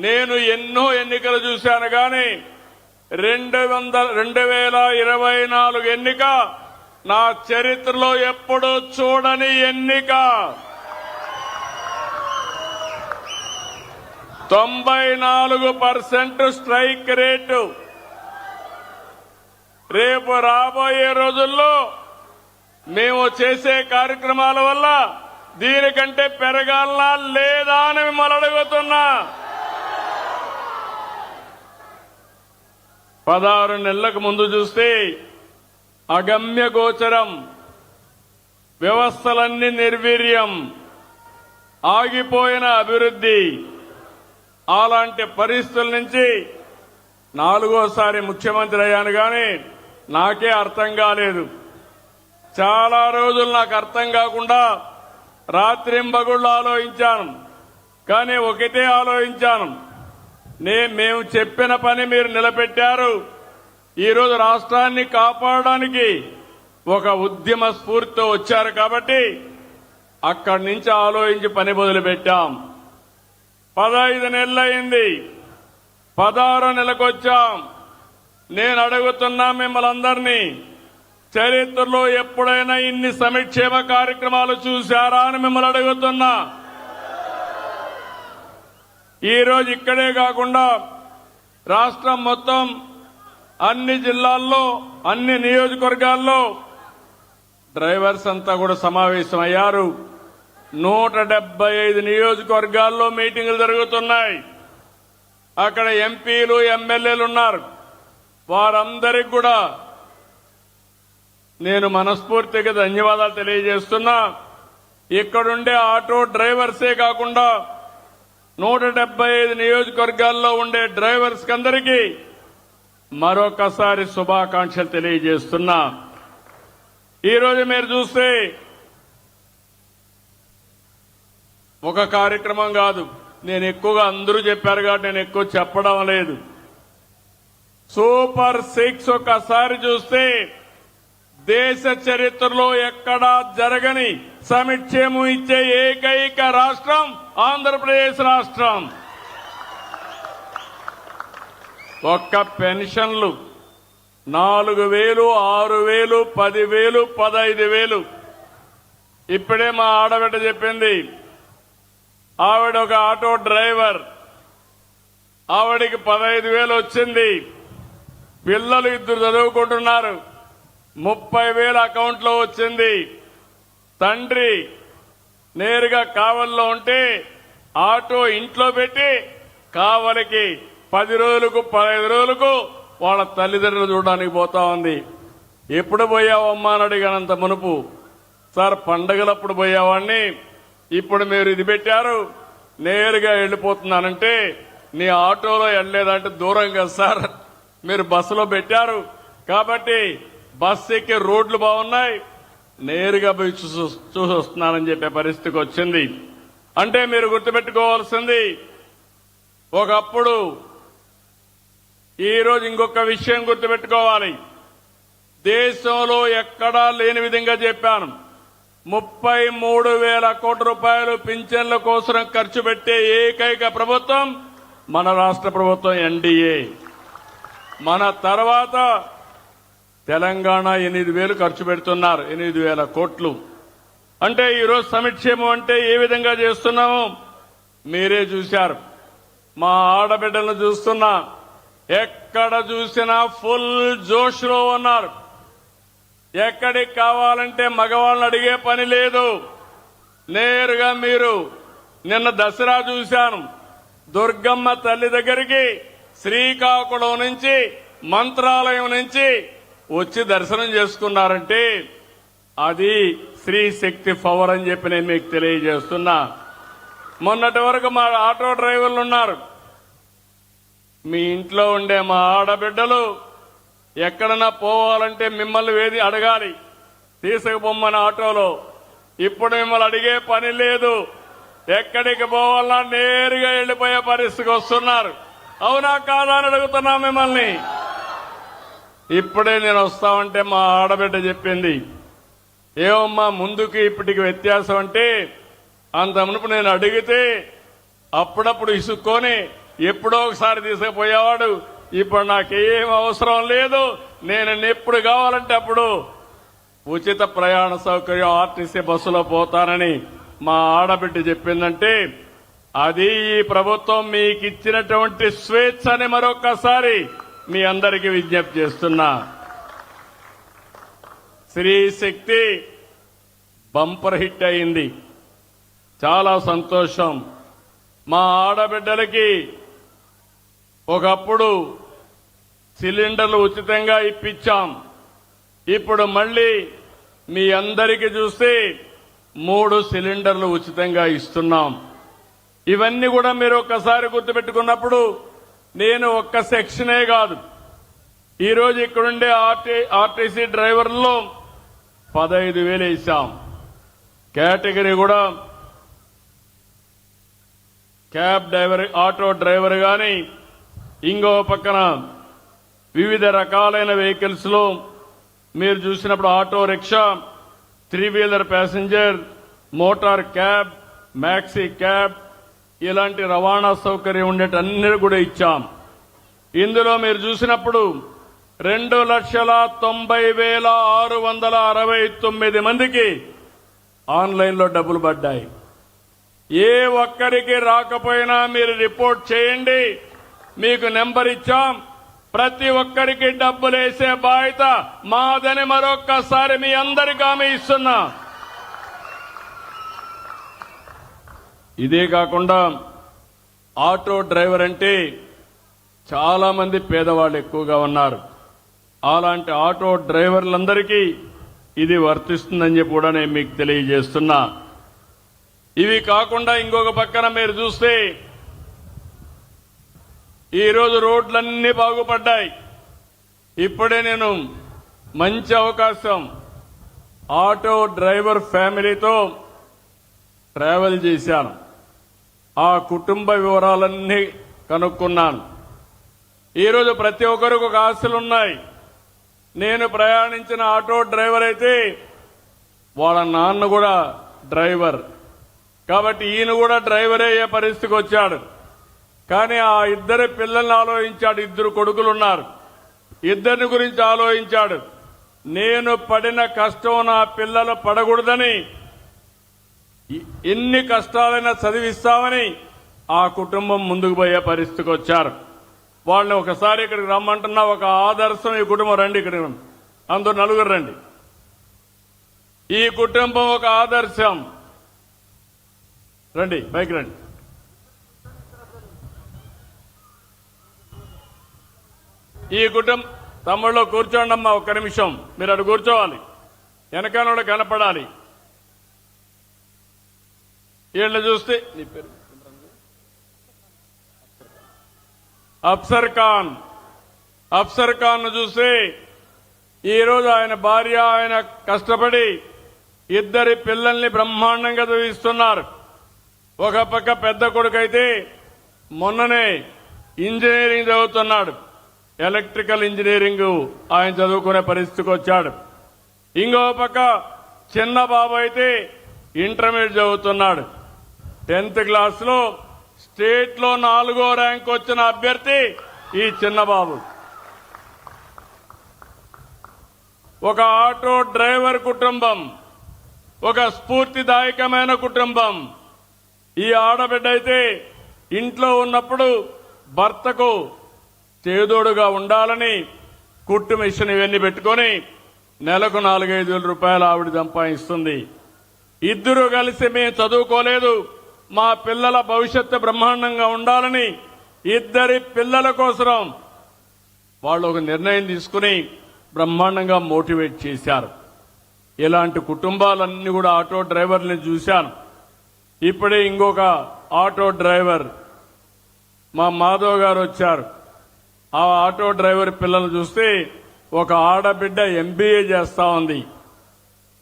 నేను ఎన్నో ఎన్నికలు చూశాను కానీ 2024 ఎన్నిక నా చరిత్రలో ఎప్పుడూ చూడని ఎన్నిక. 94% స్ట్రైక్ రేటు. రేపు రాబోయే రోజుల్లో మేము చేసే కార్యక్రమాల వల్ల దీనికంటే పెరగాలనా లేదా అని మిమ్మల్ని అడుగుతున్నా. 16 నెలలకు ముందు చూస్తే అగమ్య గోచరం, వ్యవస్థలన్నీ నిర్వీర్యం, ఆగిపోయిన అభివృద్ధి. అలాంటి పరిస్థితుల నుంచి 4వసారి ముఖ్యమంత్రి అయ్యాను కానీ నాకే అర్థం కాలేదు. చాలా రోజులు నాకు అర్థం కాకుండా రాత్రింబగుళ్ళు ఆలోచించాను. కానీ ఒకటే ఆలోచించాను, మేము చెప్పిన పని మీరు నిలబెట్టారు. ఈరోజు రాష్ట్రాన్ని కాపాడడానికి ఒక ఉద్యమ స్ఫూర్తితో వచ్చారు కాబట్టి అక్కడి నుంచి ఆలోచించి పని మొదలుపెట్టాం. 15 నెలలైంది, 16 నెలకు వచ్చాం. నేను అడుగుతున్నా మిమ్మల్ని అందరినీ, చరిత్రలో ఎప్పుడైనా ఇన్ని సంక్షేమ కార్యక్రమాలు చూశారా అని మిమ్మల్ని అడుగుతున్నా. ఈరోజు ఇక్కడే కాకుండా రాష్ట్రం మొత్తం అన్ని జిల్లాల్లో, అన్ని నియోజకవర్గాల్లో డ్రైవర్స్ అంతా కూడా సమావేశమయ్యారు. 175 నియోజకవర్గాల్లో మీటింగులు జరుగుతున్నాయి. అక్కడ ఎంపీలు, ఎమ్మెల్యేలు ఉన్నారు. వారందరికీ కూడా నేను మనస్ఫూర్తిగా ధన్యవాదాలు తెలియజేస్తున్నా. ఇక్కడుండే ఆటో డ్రైవర్సే కాకుండా 175 నియోజకవర్గాల్లో ఉండే డ్రైవర్స్ అందరికీ మరొకసారి శుభాకాంక్షలు తెలియజేస్తున్నా. ఈరోజు మీరు చూస్తే ఒక కార్యక్రమం కాదు, నేను ఎక్కువగా అందరూ చెప్పారు కాబట్టి నేను ఎక్కువ చెప్పడం లేదు. సూపర్ 6 ఒకసారి చూస్తే దేశ చరిత్రలో ఎక్కడా జరగని సంక్షేమం ఇచ్చే ఏకైక రాష్ట్రం ఆంధ్రప్రదేశ్ రాష్ట్రం. ఒక్క పెన్షన్లు 4,000, 6,000, 10,000, 15,000. ఇప్పుడే మా ఆడబిడ్డ చెప్పింది, ఆవిడ ఒక ఆటో డ్రైవర్, ఆవిడికి 15,000 వచ్చింది. పిల్లలు 2 చదువుకుంటున్నారు, 30,000 అకౌంట్లో వచ్చింది. తండ్రి నేరుగా కావలిలో ఉంటే ఆటో ఇంట్లో పెట్టి కావలికి 10 రోజులకు 15 రోజులకు వాళ్ళ తల్లిదండ్రులు చూడడానికి పోతా ఉంది. ఎప్పుడు పోయావమ్మా అని అడిగానంత మునుపు, సార్ పండగలప్పుడు పోయావాడిని, ఇప్పుడు మీరు ఇది పెట్టారు నేరుగా వెళ్ళిపోతున్నానంటే, నీ ఆటోలో వెళ్ళలేదంటే దూరం కదా సార్, మీరు బస్సులో పెట్టారు కాబట్టి బస్సు ఎక్కే రోడ్లు బాగున్నాయి, నేరుగా పోయి చూసి వస్తున్నానని చెప్పే పరిస్థితికి వచ్చింది. అంటే మీరు గుర్తుపెట్టుకోవాల్సింది, ఒకప్పుడు ఈరోజు ఇంకొక విషయం గుర్తుపెట్టుకోవాలి. దేశంలో ఎక్కడా లేని విధంగా చెప్పాను, 33,000 కోట్ల రూపాయలు పింఛన్ల కోసం ఖర్చు పెట్టే ఏకైక ప్రభుత్వం మన రాష్ట్ర ప్రభుత్వం ఎన్డీఏ. మన తర్వాత తెలంగాణ 8,000 ఖర్చు పెడుతున్నారు, 8,000 కోట్లు. అంటే ఈరోజు సంక్షేమం అంటే ఏ విధంగా చేస్తున్నామో మీరే చూశారు. మా ఆడబిడ్డలను చూస్తున్నా, ఎక్కడ చూసినా ఫుల్ జోష్లో ఉన్నారు. ఎక్కడికి కావాలంటే మగవాళ్ళని అడిగే పని లేదు. నేరుగా మీరు నిన్న దసరా చూశాను, దుర్గమ్మ తల్లి దగ్గరికి శ్రీకాకుళం నుంచి, మంత్రాలయం నుంచి వచ్చి దర్శనం చేసుకున్నారంటే అది స్త్రీ శక్తి పవర్ అని చెప్పి నేను మీకు తెలియజేస్తున్నా. మొన్నటి వరకు మా ఆటో డ్రైవర్లు ఉన్నారు. మీ ఇంట్లో ఉండే మా ఆడబిడ్డలు ఎక్కడన్నా పోవాలంటే మిమ్మల్ని వేది అడగాలి, తీసుకుపోమ్మని ఆటోలో. ఇప్పుడు మిమ్మల్ని అడిగే పని లేదు. ఎక్కడికి పోవాలన్నా నేరుగా వెళ్లిపోయే పరిస్థితికి వస్తున్నారు. అవునా కాదా అని అడుగుతున్నా మిమ్మల్ని. ఇప్పుడే నేను వస్తామంటే మా ఆడబిడ్డ చెప్పింది, ఏమమ్మా ముందుకి ఇప్పటికి వ్యత్యాసం అంటే, అంత మునుపు నేను అడిగితే అప్పుడప్పుడు ఇసుక్కొని ఎప్పుడో ఒకసారి తీసుకుపోయేవాడు. ఇప్పుడు నాకేం అవసరం లేదు, నేను ఎప్పుడు కావాలంటే అప్పుడు ఉచిత ప్రయాణ సౌకర్యం ఆర్టీసీ బస్సులో పోతానని మా ఆడబిడ్డ చెప్పిందంటే అది ఈ ప్రభుత్వం మీకు ఇచ్చినటువంటి స్వేచ్ఛ అని మరొకసారి మీ అందరికీ విజ్ఞప్తి చేస్తున్నా. స్త్రీ శక్తి బంపర్ హిట్ అయింది, చాలా సంతోషం. మా ఆడబిడ్డలకి ఒకప్పుడు సిలిండర్లు ఉచితంగా ఇప్పించాం. ఇప్పుడు మళ్ళీ మీ అందరికీ చూస్తే 3 సిలిండర్లు ఉచితంగా ఇస్తున్నాం. ఇవన్నీ కూడా మీరు ఒక్కసారి గుర్తుపెట్టుకున్నప్పుడు నేను ఒక్క సెక్షనే కాదు, ఈరోజు ఇక్కడుండే ఆర్టీసీ డ్రైవర్లలో 15,000 వేసాం. కేటగిరీ కూడా క్యాబ్ డ్రైవర్, ఆటో డ్రైవర్ గాని, ఇంకో పక్కన వివిధ రకాలైన వెహికల్స్ లో మీరు చూసినప్పుడు auto rickshaw, 3 wheeler passenger, motor cab, maxi cab, ఇలాంటి రవాణా సౌకర్యం ఉండేటన్నీ కూడా ఇచ్చాం. ఇందులో మీరు చూసినప్పుడు 2,90,669 మందికి ఆన్లైన్లో డబ్బులు పడ్డాయి. ఏ ఒక్కరికి రాకపోయినా మీరు రిపోర్ట్ చేయండి, మీకు నెంబర్ ఇచ్చాం. ప్రతి ఒక్కరికి డబ్బులు వేసే బాధ్యత మాదని మరొక్కసారి మీ అందరికీ హామీ ఇస్తున్నా. ఇదే కాకుండా ఆటో డ్రైవర్ అంటే చాలా మంది పేదవాళ్ళు ఎక్కువగా ఉన్నారు. అలాంటి ఆటో డ్రైవర్లందరికీ ఇది వర్తిస్తుందని చెప్పి కూడా నేను మీకు తెలియజేస్తున్నా. ఇవి కాకుండా ఇంకొక పక్కన మీరు చూస్తే ఈరోజు రోడ్లన్నీ బాగుపడ్డాయి. ఇప్పుడే నేను మంచి అవకాశం ఆటో డ్రైవర్ ఫ్యామిలీతో ట్రావెల్ చేశాను. ఆ కుటుంబ వివరాలన్నీ కనుక్కున్నాను. ఈరోజు ప్రతి ఒక్కరికి ఒక ఆశలున్నాయి. నేను ప్రయాణించిన ఆటో డ్రైవర్ అయితే వాళ్ళ నాన్న కూడా డ్రైవర్, కాబట్టి ఈయన కూడా డ్రైవర్ అయ్యే పరిస్థితికి వచ్చాడు. కానీ ఆ 2 పిల్లల్ని ఆలోచించాడు. 2 కొడుకులున్నారు, 2 గురించి ఆలోచించాడు. నేను పడిన కష్టం నా పిల్లలు పడకూడదని ఎన్ని కష్టాలైనా చదివిస్తామని ఆ కుటుంబం ముందుకు పోయే పరిస్థితికి వచ్చారు. వాళ్ళని ఒకసారి ఇక్కడికి రమ్మంటున్నా, ఒక ఆదర్శం ఈ కుటుంబం. రండి, ఇక్కడ అందరూ 4 రండి. ఈ కుటుంబం ఒక ఆదర్శం. రండి, పైకి రండి. ఈ కుటుంబం తమ్ముళ్ళు కూర్చోండి అమ్మా, ఒక్క నిమిషం మీరు అటు కూర్చోవాలి, వెనకాల కనపడాలి. వీళ్ళు చూస్తే నీ పేరు అఫ్సర్ ఖాన్. అఫ్సర్ ఖాన్ ను చూస్తే ఈరోజు ఆయన భార్య ఆయన కష్టపడి 2 పిల్లల్ని బ్రహ్మాండంగా చదివిస్తున్నారు. ఒక పక్క పెద్ద కొడుకైతే మొన్ననే ఇంజనీరింగ్ చదువుతున్నాడు, ఎలక్ట్రికల్ ఇంజనీరింగ్ ఆయన చదువుకునే పరిస్థితికి వచ్చాడు. ఇంకో పక్క చిన్న బాబు అయితే ఇంటర్మీడియట్ చదువుతున్నాడు. 10th క్లాస్లో స్టేట్ లో 4వ ర్యాంక్ వచ్చిన అభ్యర్థి ఈ చిన్న బాబు. ఒక ఆటో డ్రైవర్ కుటుంబం, ఒక స్ఫూర్తిదాయకమైన కుటుంబం. ఈ ఆడబిడ్డ అయితే ఇంట్లో ఉన్నప్పుడు భర్తకు చేదోడుగా ఉండాలని కుట్టు మిషన్ ఇవన్నీ పెట్టుకుని నెలకు 4-5 రూపాయలు ఆవిడ సంపాదిస్తుంది. 2 కలిసి మేము చదువుకోలేదు, మా పిల్లల భవిష్యత్తు బ్రహ్మాండంగా ఉండాలని 2 పిల్లల కోసం వాళ్ళు ఒక నిర్ణయం తీసుకుని బ్రహ్మాండంగా మోటివేట్ చేశారు. ఇలాంటి కుటుంబాలన్నీ కూడా ఆటో డ్రైవర్ని చూశాను. ఇప్పుడే ఇంకొక ఆటో డ్రైవర్ మా మాధవ్ గారు వచ్చారు. ఆ ఆటో డ్రైవర్ పిల్లలు చూస్తే ఒక ఆడబిడ్డ MBA చేస్తా ఉంది.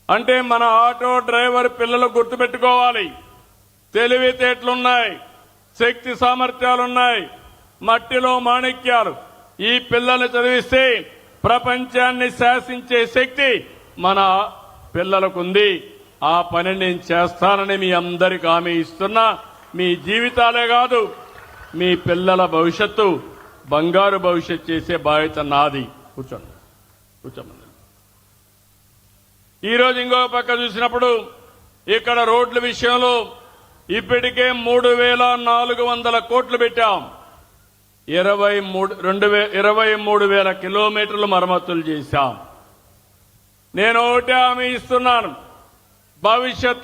అంటే మన ఆటో డ్రైవర్ పిల్లలు గుర్తుపెట్టుకోవాలి, తెలివితేటలున్నాయి, శక్తి సామర్థ్యాలున్నాయి, మట్టిలో మాణిక్యాలు. ఈ పిల్లల్ని చదివిస్తే ప్రపంచాన్ని శాసించే శక్తి మన పిల్లలకుంది. ఆ పని నేను చేస్తానని మీ అందరికీ హామీ ఇస్తున్నా. మీ జీవితాలే కాదు, మీ పిల్లల భవిష్యత్తు బంగారు భవిష్యత్తు చేసే బాధ్యత నాది. కూర్చోండి, కూర్చోండి. ఈరోజు ఇంకో పక్క చూసినప్పుడు ఇక్కడ రోడ్ల విషయంలో ఇప్పటికే 3,400 కోట్లు పెట్టాం. 23,000 కిలోమీటర్లు మరమ్మతులు చేశాం. నేను ఒకటే హామీ ఇస్తున్నాను, భవిష్యత్తులో